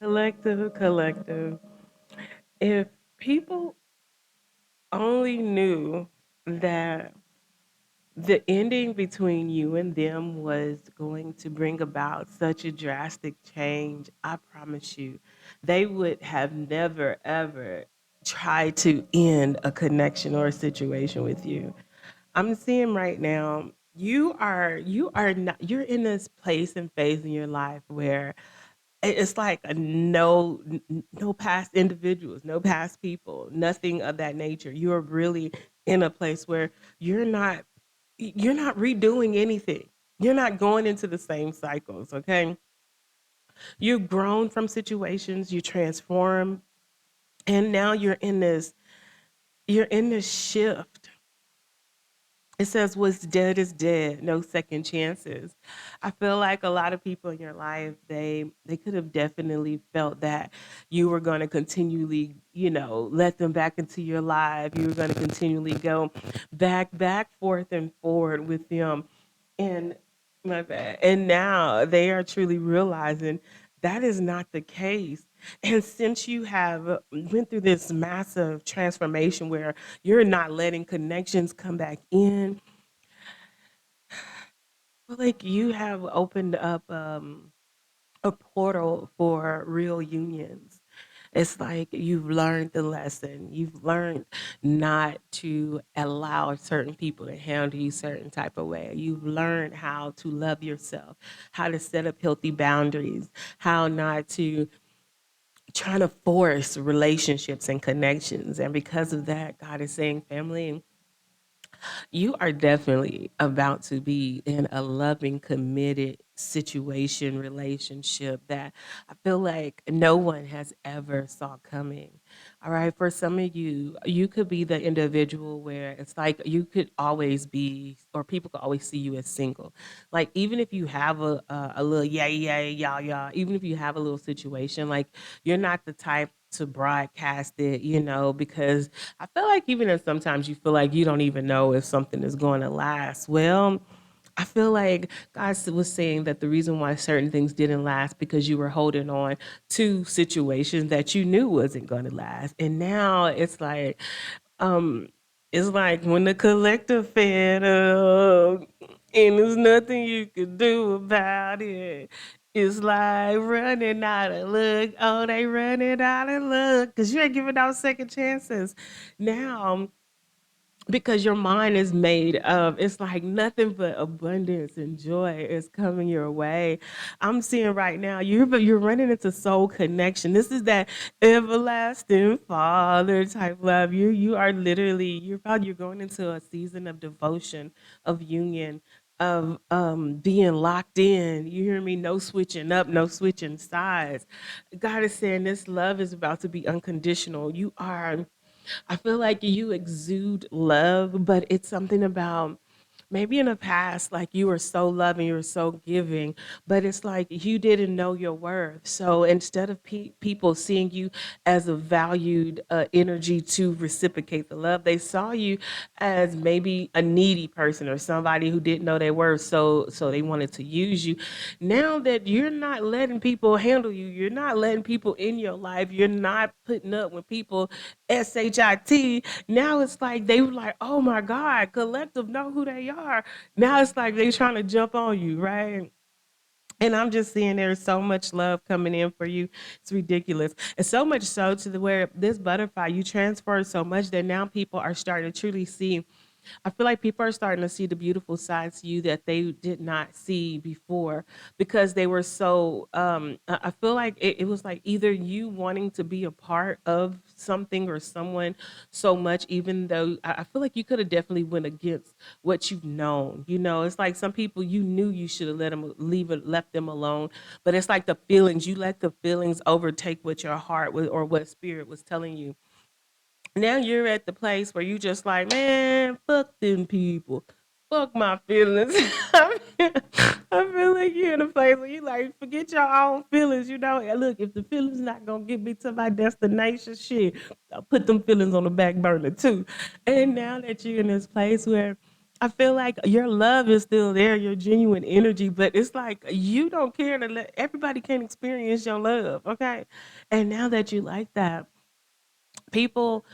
Collective. If people only knew that the ending between you and them was going to bring about such a drastic change, I promise you, they would have never ever tried to end a connection or a situation with you. I'm seeing right now, you are not you're in this place and phase in your life where it's like a no past individuals, no past people, nothing of that nature. You're really in a place where you're not you're not redoing anything. You're not going into the same cycles, okay? You've grown from situations, you transform, and now you're in this shift. It says what's dead is dead, no second chances. I feel like a lot of people in your life, they could have definitely felt that you were going to continually, let them back into your life. You were going to continually go back forth and forward with them. And my bad. And now they are truly realizing that is not the case. And since you have went through this massive transformation where you're not letting connections come back in, well, like you have opened up a portal for real unions. It's like you've learned the lesson. You've learned not to allow certain people to handle you certain type of way. You've learned how to love yourself, how to set up healthy boundaries, how not to try to force relationships and connections. And because of that, God is saying, family, you are definitely about to be in a loving, committed situation, relationship that I feel like no one has ever saw coming. All right. For some of you, you could be the individual where it's like you could always be, or people could always see you as single. Like even if you have a little yeah, even if you have a little situation, like you're not the type to broadcast it, because I feel like even if sometimes you feel like you don't even know if something is going to last. Well, I feel like was saying that the reason why certain things didn't last because you were holding on to situations that you knew wasn't going to last. And now um it's like when the collective fed up and there's nothing you could do about it. It's like running out of luck. Oh, they running out of luck because you ain't giving out second chances. Now, because your mind is made of it's like nothing but abundance and joy is coming your way. I'm seeing right now you're running into soul connection. This is that everlasting father type love. You are literally you're going into a season of devotion, of union, of being locked in. You hear me? No switching up, no switching sides. God is saying this love is about to be unconditional. I feel like you exude love, but it's something about maybe in the past, like you were so loving, you were so giving, but it's like you didn't know your worth. So instead of people seeing you as a valued energy to reciprocate the love, they saw you as maybe a needy person or somebody who didn't know their worth. So they wanted to use you. Now that you're not letting people handle you, you're not letting people in your life, you're not putting up with people SHIT. Now it's like they were like, oh my God, collective know who they are. Now it's like they trying to jump on you, right? And I'm just seeing there's so much love coming in for you. It's ridiculous. And so much so to the where this butterfly, you transfer so much that now people are starting to truly see. I feel like people are starting to see the beautiful sides to you that they did not see before because they were so I feel like it was like either you wanting to be a part of something or someone so much, even though I feel like you could have definitely went against what you've known. It's like some people you knew you should have let them left them alone, but it's like the feelings, you let the feelings overtake what your heart was or what spirit was telling you. Now you're at the place where you just like, man, fuck them people. Fuck my feelings. I feel like you're in a place where you like forget your own feelings. And look, if the feelings not gonna get me to my destination, shit, I'll put them feelings on the back burner too. And now that you're in this place where I feel like your love is still there, your genuine energy, but it's like you don't care to let everybody can experience your love, okay? And now that you like that, people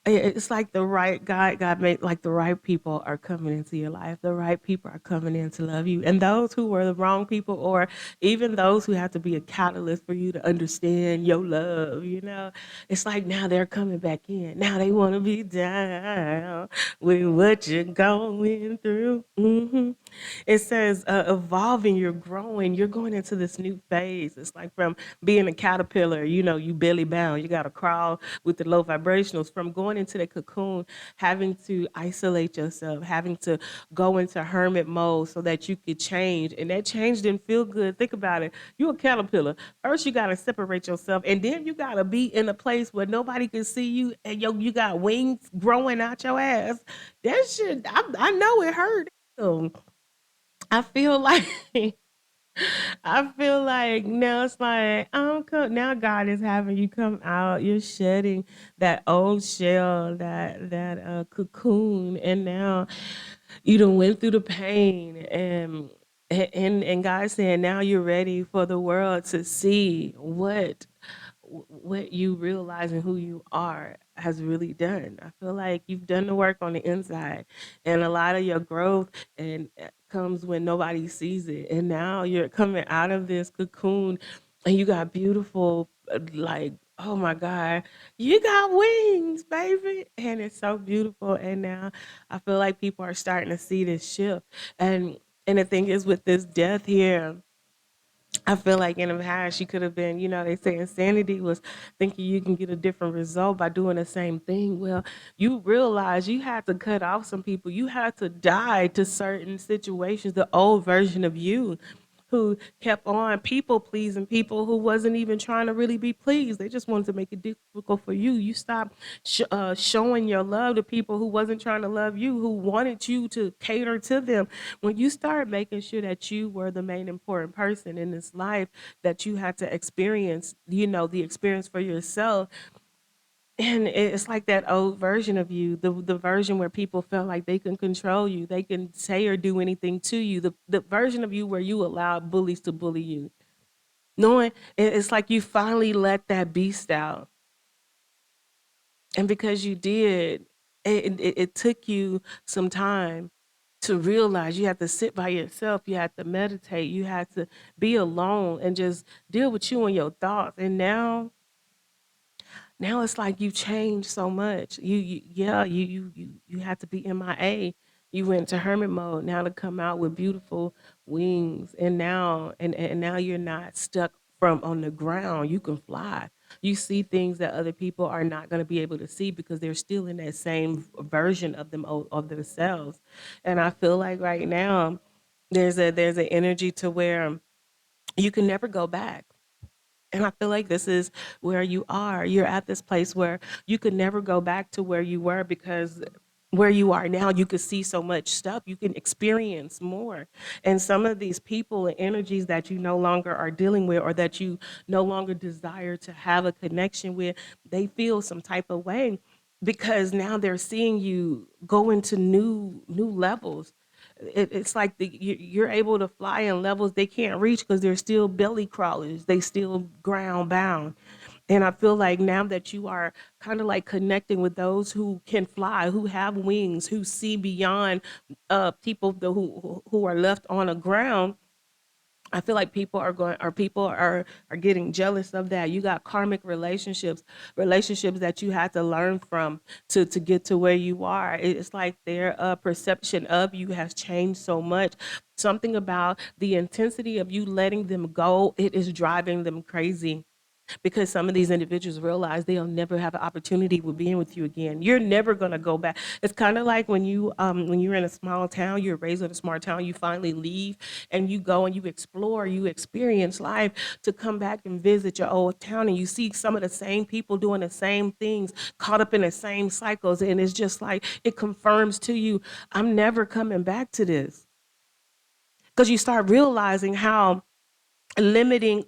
it's like the right God made like the right people are coming into your life. The right people are coming in to love you. And those who were the wrong people, or even those who have to be a catalyst for you to understand your love, it's like now they're coming back in. Now they want to be down with what you're going through. It says evolving, you're growing, you're going into this new phase. It's like from being a caterpillar, you belly bound, you got to crawl with the low vibrationals, from going into the cocoon, having to isolate yourself, having to go into hermit mode so that you could change. And that change didn't feel good. Think about it. You a caterpillar. First, you got to separate yourself, and then you got to be in a place where nobody can see you, and you got wings growing out your ass. That shit, I know it hurt. I feel like I feel like now it's like now God is having you come out. You're shedding that old shell, that cocoon, and now you done went through the pain, and God's saying now you're ready for the world to see what you realizing who you are has really done. I feel like you've done the work on the inside, and a lot of your growth and comes when nobody sees it. And now you're coming out of this cocoon, and you got beautiful, like, oh my God, you got wings, baby, and it's so beautiful. And now I feel like people are starting to see this shift, and the thing is with this death here. I feel like in the past you could have been, they say insanity was thinking you can get a different result by doing the same thing. Well, you realize you had to cut off some people. You had to die to certain situations, the old version of you who kept on people pleasing people who wasn't even trying to really be pleased. They just wanted to make it difficult for you. You stopped showing your love to people who wasn't trying to love you, who wanted you to cater to them. When you start making sure that you were the main important person in this life, that you had to experience, the experience for yourself, and it's like that old version of you, the version where people felt like they can control you, they can say or do anything to you, the version of you where you allowed bullies to bully you. Knowing it's like you finally let that beast out. And because you did, it took you some time to realize you have to sit by yourself, you have to meditate, you have to be alone and just deal with you and your thoughts. And now it's like you changed so much. You had to be MIA. You went to hermit mode. Now to come out with beautiful wings, and now you're not stuck from on the ground. You can fly. You see things that other people are not going to be able to see because they're still in that same version of of themselves. And I feel like right now there's an energy to where you can never go back. And I feel like this is where you are. You're at this place where you could never go back to where you were, because where you are now, you could see so much stuff. You can experience more. And some of these people and energies that you no longer are dealing with, or that you no longer desire to have a connection with, they feel some type of way because now they're seeing you go into new levels. It's like you're able to fly in levels they can't reach because they're still belly crawlers. They still ground bound. And I feel like now that you are kind of like connecting with those who can fly, who have wings, who see beyond people who are left on the ground. I feel like people are getting jealous of that. You got karmic relationships that you had to learn from to get to where you are. It's like their perception of you has changed so much. Something about the intensity of you letting them go, it is driving them crazy, because some of these individuals realize they'll never have an opportunity with being with you again. You're never gonna go back. It's kind of like when you're in a small town, you're raised in a small town, you finally leave and you go and you explore, you experience life, to come back and visit your old town, and you see some of the same people doing the same things, caught up in the same cycles, and it's just like it confirms to you, I'm never coming back to this. Because you start realizing how limiting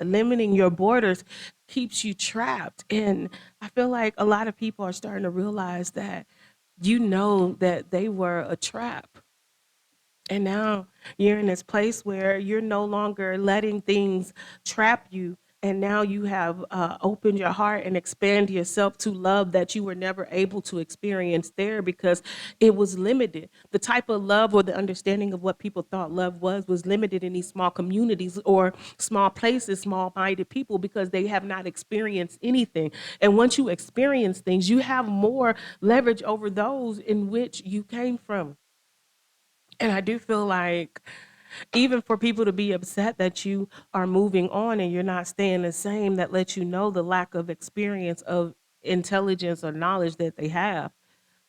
limiting your borders keeps you trapped. And I feel like a lot of people are starting to realize that you know that they were a trap. And now you're in this place where you're no longer letting things trap you. And now you have opened your heart and expand yourself to love that you were never able to experience there because it was limited. The type of love or the understanding of what people thought love was limited in these small communities or small places, small minded people because they have not experienced anything. And once you experience things, you have more leverage over those in which you came from. And I do feel like even for people to be upset that you are moving on and you're not staying the same, that lets you know the lack of experience of intelligence or knowledge that they have,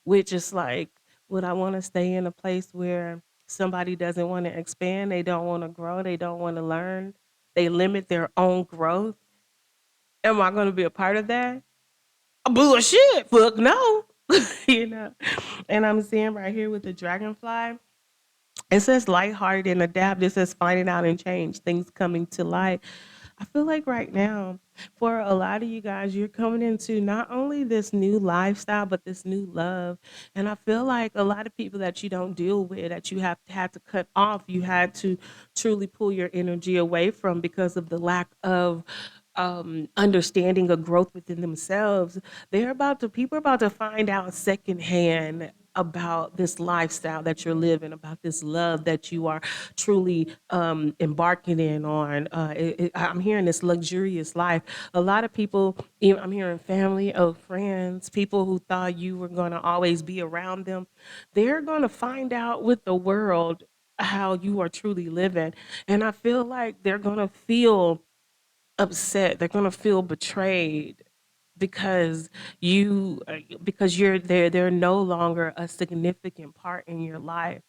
which is like, would I want to stay in a place where somebody doesn't want to expand, they don't want to grow, they don't want to learn, they limit their own growth? Am I going to be a part of that? Bullshit. Fuck no. you know. And I'm seeing right here with the dragonfly. It says lighthearted and adapt. It says finding out and change, things coming to light. I feel like right now, for a lot of you guys, you're coming into not only this new lifestyle, but this new love. And I feel like a lot of people that you don't deal with, that you have had to cut off, you had to truly pull your energy away from because of the lack of understanding of growth within themselves. People are about to find out secondhand about this lifestyle that you're living, about this love that you are truly embarking in on. I'm hearing this luxurious life. A lot of people, I'm hearing family, friends, people who thought you were going to always be around them. They're going to find out with the world how you are truly living. And I feel like they're going to feel upset. They're gonna feel betrayed because because you're there. They're no longer a significant part in your life.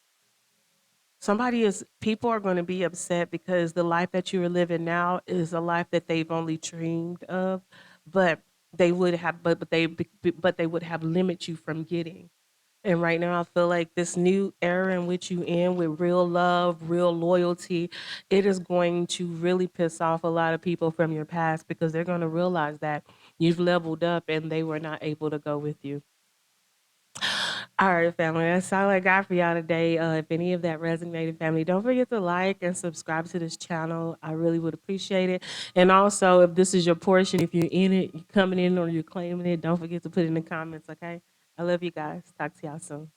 People are going to be upset because the life that you are living now is a life that they've only dreamed of, but but they would have limit you from getting. And right now, I feel like this new era in which you in with real love, real loyalty, it is going to really piss off a lot of people from your past because they're going to realize that you've leveled up and they were not able to go with you. All right, family, that's all I got for y'all today. If any of that resonated, family, don't forget to like and subscribe to this channel. I really would appreciate it. And also, if this is your portion, if you're in it, you're coming in or you're claiming it, don't forget to put it in the comments, okay? I love you guys. Talk to y'all soon.